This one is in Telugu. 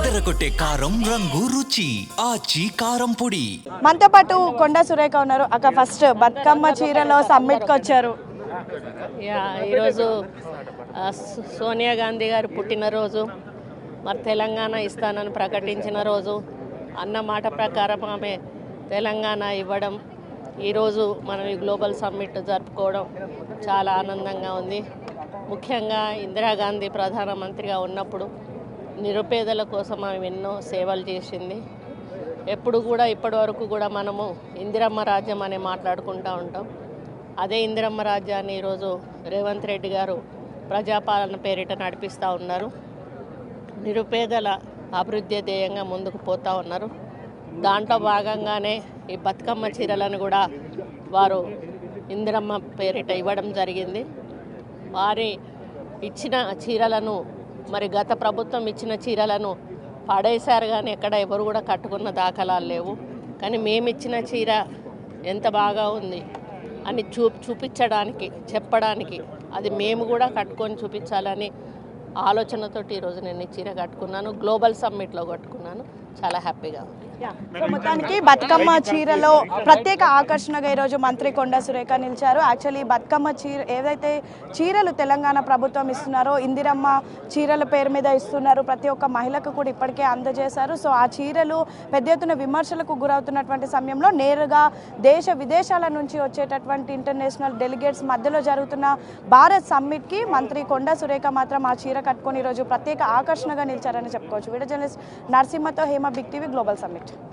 అదరగొట్టే కారం రంగు రుచి ఆచి కారం పొడి. మనతో పాటు కొండా సురేఖ ఉన్నారు. అక్క ఫస్ట్ బతుకమ్మ చీరలో సమ్మిట్కి వచ్చారు. ఈరోజు సోనియా గాంధీ గారి పుట్టినరోజు, మరి తెలంగాణ ఇస్తానని ప్రకటించిన రోజు, అన్న మాట ప్రకారం ఆమె తెలంగాణ ఇవ్వడం, ఈరోజు మనం ఈ గ్లోబల్ సమ్మిట్ జరుపుకోవడం చాలా ఆనందంగా ఉంది. ముఖ్యంగా ఇందిరాగాంధీ ప్రధానమంత్రిగా ఉన్నప్పుడు నిరుపేదల కోసం ఆమె ఎన్నో సేవలు చేసింది. ఎప్పుడు కూడా ఇప్పటి వరకు కూడా మనము ఇందిరమ్మ రాజ్యం అని మాట్లాడుకుంటూ ఉంటాం. అదే ఇందిరమ్మ రాజ్యాన్ని ఈరోజు రేవంత్ రెడ్డి గారు ప్రజాపాలన పేరిట నడిపిస్తూ ఉన్నారు. నిరుపేదల అభివృద్ధి ధ్యేయంగా ముందుకు పోతూ ఉన్నారు. దాంట్లో భాగంగానే ఈ బతుకమ్మ చీరలను కూడా వారు ఇందిరమ్మ పేరిట ఇవ్వడం జరిగింది. వారి ఇచ్చిన చీరలను, మరి గత ప్రభుత్వం ఇచ్చిన చీరలను పడేశారు, కానీ ఎక్కడ ఎవరు కూడా కట్టుకున్న దాఖలాలు లేవు. కానీ మేము ఇచ్చిన చీర ఎంత బాగా ఉంది అని చూపించడానికి, చెప్పడానికి, అది మేము కూడా కట్టుకొని చూపించాలని ఆలోచనతోటి ఈరోజు నేను ఈ చీర కట్టుకున్నాను. గ్లోబల్ సమ్మిట్లో కట్టుకున్నాను. చాలా హ్యాపీగా ఉంది. సో మొత్తానికి బతుకమ్మ చీరలో ప్రత్యేక ఆకర్షణగా ఈరోజు మంత్రి కొండా సురేఖ నిలిచారు. యాక్చువల్లీ బతుకమ్మ చీర ఏదైతే చీరలు తెలంగాణ ప్రభుత్వం ఇస్తున్నారో, ఇందిరమ్మ చీరల పేరు మీద ఇస్తున్నారు, ప్రతి ఒక్క మహిళకు కూడా ఇప్పటికే అందజేశారు. సో ఆ చీరలు పెద్ద ఎత్తున విమర్శలకు గురవుతున్నటువంటి సమయంలో నేరుగా దేశ విదేశాల నుంచి వచ్చేటటువంటి ఇంటర్నేషనల్ డెలిగేట్స్ మధ్యలో జరుగుతున్న భారత్ సమ్మిట్కి మంత్రి కొండా సురేఖ మాత్రం ఆ చీర కట్టుకొని ఈరోజు ప్రత్యేక ఆకర్షణగా నిలిచారని చెప్పుకోవచ్చు. వీడియో జర్నలిస్ట్ నరసింహతో Hema, big TV, global summit.